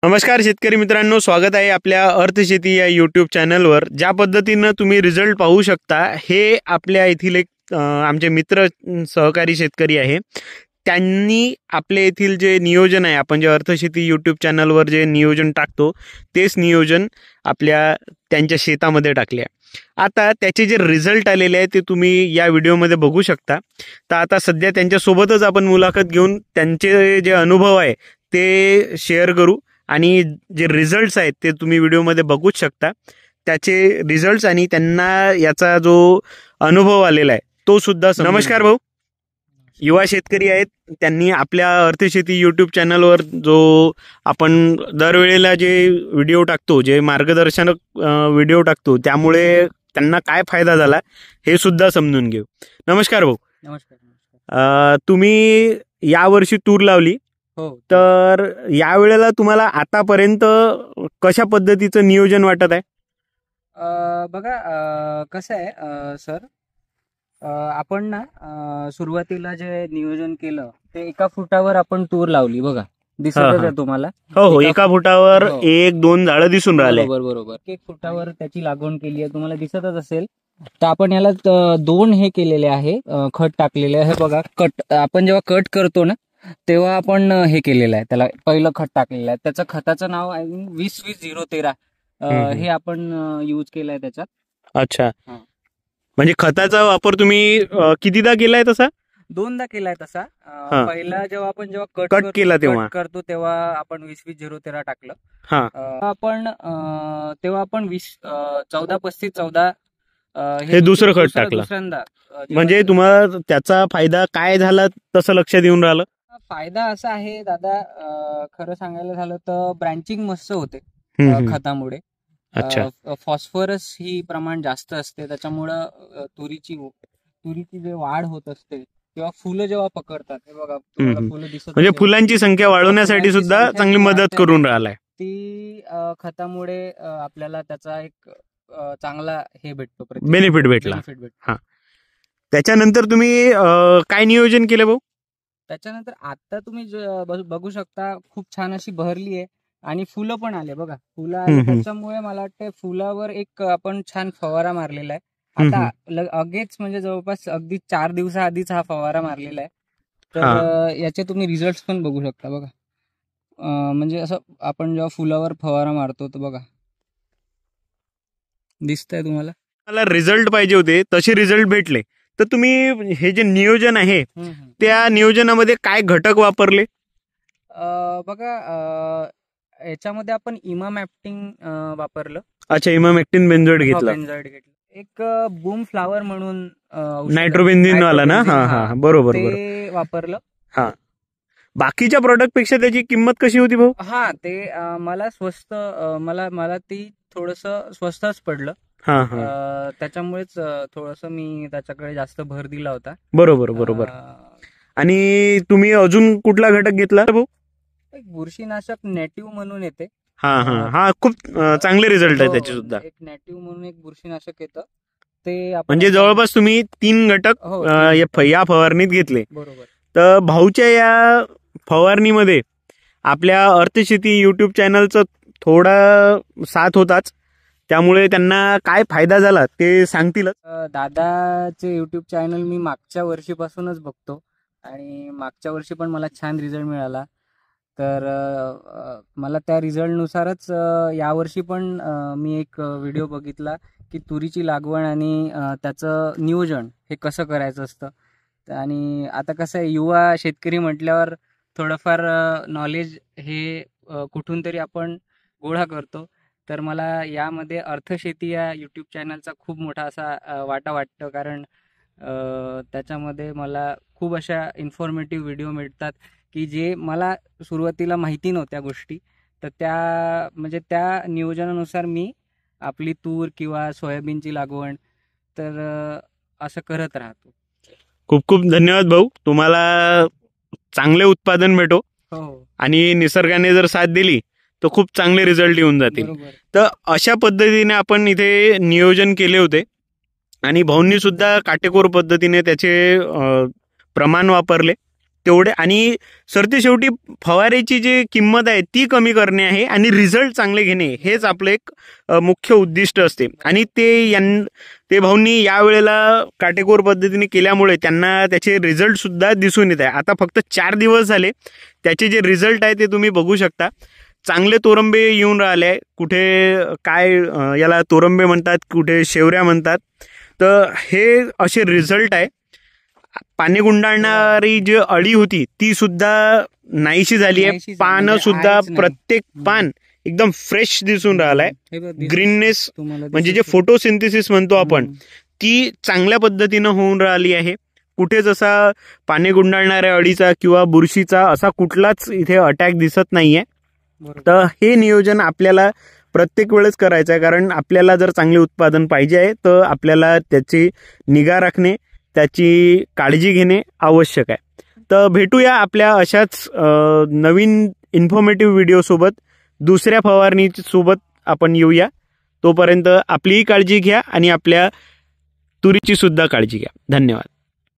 नमस्कार शेतकरी मित्रांनो, स्वागत आहे आपल्या अर्थशेती या यूट्यूब चॅनलवर। ज्या पद्धतीनं तुम्ही रिझल्ट पाहू शकता, हे आपल्या येथील एक आमचे मित्र सहकारी शेतकरी आहे। त्यांनी आपल्या येथील जे नियोजन आहे, आपण जे अर्थशेती यूट्यूब चॅनलवर जे नियोजन टाकतो, तेच नियोजन त्यांच्या शेतामध्ये टाकले आहे। आता त्याचे जे रिझल्ट आलेले आहे ते तुम्ही या व्हिडिओमध्ये बघू शकता। तर आता सध्या त्यांच्यासोबतच आपण मुलाखत घेऊन त्यांचे जे अनुभव आहे ते शेअर करू आणि जे रिझल्ट्स आहेत ते तुम्ही व्हिडिओमध्ये बघूच शकता। त्याचे रिझल्ट्स आणि त्यांना याचा जो अनुभव आलेला आहे तो सुद्धा। नमस्कार भाऊ, युवा शेतकरी आहेत। त्यांनी आपल्या अर्थशेती यूट्यूब चॅनलवर जो आपण दरवेळेला जे व्हिडिओ टाकतो, जे मार्गदर्शनक व्हिडिओ टाकतो, त्यामुळे त्यांना काय फायदा झाला हे सुद्धा समजून घेऊ। नमस्कार भाऊ। नमस्कार। तुम्ही यावर्षी तूर लावली, हो, तर यावेळेला तुम्हाला आतापर्यंत कशा पद्धतीचं नियोजन वाटत आहे? बघा, कसं आहे सर, आपण ना सुरुवातीला जे नियोजन केलं ते 1 फुटावर आपण तूर लावली। बघा, दिसतच आहे तुम्हाला। हो, 1 फुटावर 1-2 झाडं दिसून राहिले। बरोबर 1 फुटावर त्याची लागवड केली आहे, तुम्हाला दिसतच असेल। तर आपण याला 2 हे केलेले आहे, खत टाकलेले आहे। बघा, कट आपण जेव्हा कट करतो ना तेव्हा आपण हे केलेलं आहे, त्याला पहिलं खत टाकलेलं आहे। त्याचं खताचं नाव आहे 20-20-0-13 हे आपण यूज केलंय त्याच्यात। अच्छा, म्हणजे खताचा वापर तुम्ही कितीदा केलाय? तसा 2दा केलाय तसा। पहिला जेव्हा कट केला तेव्हा करतो तेव्हा आपण 20-20-0-13 टाकलं। तेव्हा आपण 14-35-14 हे दुसरं खत टाकलं। दुसऱ्यांदा म्हणजे तुम्हाला त्याचा फायदा काय झाला तसं लक्षात येऊन राहिलं? फायदा असा आहे दादा, खरं सांगायला झालं तर ब्रँचिंग मस्त होते खतामुळे। अच्छा, फॉस्फरस ही प्रमाण जास्त असते, त्याच्यामुळं तुरीची जे वाढ होत असते तेव्हा फुलं जेव्हा पकडतात, हे बघा फुलं दिसत, म्हणजे फुलांची संख्या वाढवण्यासाठी सुद्धा चांगली मदत करून राहिलाय। ती खतामुळे आपल्याला त्याचा एक चांगला हे भेटतो, बेनिफिट भेटला। त्याच्यानंतर तुम्ही काय नियोजन केलं भाऊ? त्याच्यानंतर आता तुम्ही बघू शकता, खूप छान अशी बहरली आहे आणि फुलं पण आले। बघा, फुलं आले, त्याच्यामुळे मला वाटतं फुलावर एक आपण छान फवारा मारलेला आहे। आता अगेच म्हणजे जवळपास अगदी 4 दिवसाआधीच हा फवारा मारलेला आहे। तर याचे तुम्ही रिझल्ट पण बघू शकता। बघा, म्हणजे असं आपण जेव्हा फुलावर फवारा मारतो तर बघा, दिसतंय तुम्हाला? मला रिझल्ट पाहिजे होते तसे रिझल्ट भेटले। तर तुम्ही हे जे नियोजन आहे त्या नियोजनामध्ये काय घटक वापरले? बघा, याच्यामध्ये आपण इमामॅक्टिन वापरलं। अच्छा, इमामॅक्टिन बेंझोएट घेतलं। एक बूम फ्लावर म्हणून नायट्रोबेन्झिन वाला ना? हा, बरोबर ते वापरलं। बाकीच्या प्रोडक्ट पेक्षा त्याची किंमत कशी होती भाऊ? ते मला स्वस्त, मला ती थोडस स्वस्तच पडलं। त्याच्यामुळेच थोडस मी त्याच्याकडे जास्त भर दिला होता। बरोबर। आणि तुम्ही अजून कुठला घटक घेतला भाऊ? एक बुरशीनाशक नेटिव्ह म्हणून येते। खूप चांगले रिझल्ट आहे त्याचे सुद्धा। एक नेटिव्ह म्हणून एक बुरशीनाशक येतं, ते म्हणजे जवळपास तुम्ही 3 घटक या फवारणीत घेतले। बरोबर। तर भाऊच्या या फवारणीमध्ये आपल्या अर्थशेती यूट्यूब चॅनलचा थोडा साथ होताच, त्यामुळे त्यांना काय फायदा झाला ते सांगतील। दादाचे यूट्यूब चॅनल मी मागच्या वर्षीपासूनच बघतो आणि मागच्या वर्षी पण मला छान रिझल्ट मिळाला। तर मला त्या रिझल्टनुसारच यावर्षी पण मी एक व्हिडिओ बघितला की तुरीची लागवड आणि त्याचं नियोजन हे कसं करायचं असतं। आणि आता कसं आहे, युवा शेतकरी म्हटल्यावर थोडंफार नॉलेज हे कुठून तरी आपण गोळा करतो। तर मला यामध्ये अर्थशेती या यूट्यूब चॅनलचा खूप मोठा असा वाटा वाटतो, कारण त्याच्यामध्ये मला खूप अशा इन्फॉर्मेटिव्ह व्हिडिओ मिळतात की जे मला सुरुवातीला माहिती नव्हत्या गोष्टी। तर त्या नियोजनानुसार मी आपली तूर किंवा सोयाबीनची लागवड तर असं करत राहतो। खूप खूप धन्यवाद भाऊ, तुम्हाला चांगले उत्पादन भेटो आणि निसर्गाने जर साथ दिली तर खूप चांगले रिझल्ट येऊन जातील। तर अशा पद्धतीने आपण इथे नियोजन केले होते आणि भाऊंनी सुद्धा काटेकोर पद्धतीने त्याचे प्रमाण वापरले। तेवढे, आणि सरते शेवटी फवारेची जी किंमत आहे ती कमी करणे आहे आणि रिझल्ट चांगले घेणे हेच आपलं एक मुख्य उद्दिष्ट असते. आणि ते भाऊंनी यावेळेला काटेकोर पद्धतीने केल्यामुळे त्यांना त्याचे रिझल्ट सुद्धा दिसून येत आहे. आता फक्त 4 दिवस झाले, त्याचे जे रिझल्ट आहे ते तुम्ही बघू शकता. चांगले तोरंबे येऊन राहिले, कुठे काय याला तोरंबे म्हणतात, कुठे शेवऱ्या म्हणतात. तर हे असे रिझल्ट आहे. पाने गुंडाळणारी जी अळी होती ती सुद्धा नाहीशी झाली आहे. पानं सुद्धा प्रत्येक पान एकदम फ्रेश दिसून राहिलाय. ग्रीननेस म्हणजे जे फोटोसिंथेसिस म्हणतो आपण, ती चांगल्या पद्धतीनं होऊन राहिली आहे. कुठे जसा पाने गुंडाळणाऱ्या अळीचा किंवा बुरशीचा असा कुठलाच इथे अटॅक दिसत नाहीये. तर हे नियोजन आपल्याला प्रत्येक वेळेस करायचं आहे, कारण आपल्याला जर चांगले उत्पादन पाहिजे आहे तर आपल्याला त्याची निगा राखणे, त्याची काळजी घेणे आवश्यक आहे. तर भेटूया आपल्या अशाच नवीन इन्फॉर्मेटिव्ह व्हिडिओसोबत, दुसऱ्या फवारणी सोबत आपण येऊया. तोपर्यंत आपलीही काळजी घ्या आणि आपल्या तुरीची सुद्धा काळजी घ्या. धन्यवाद.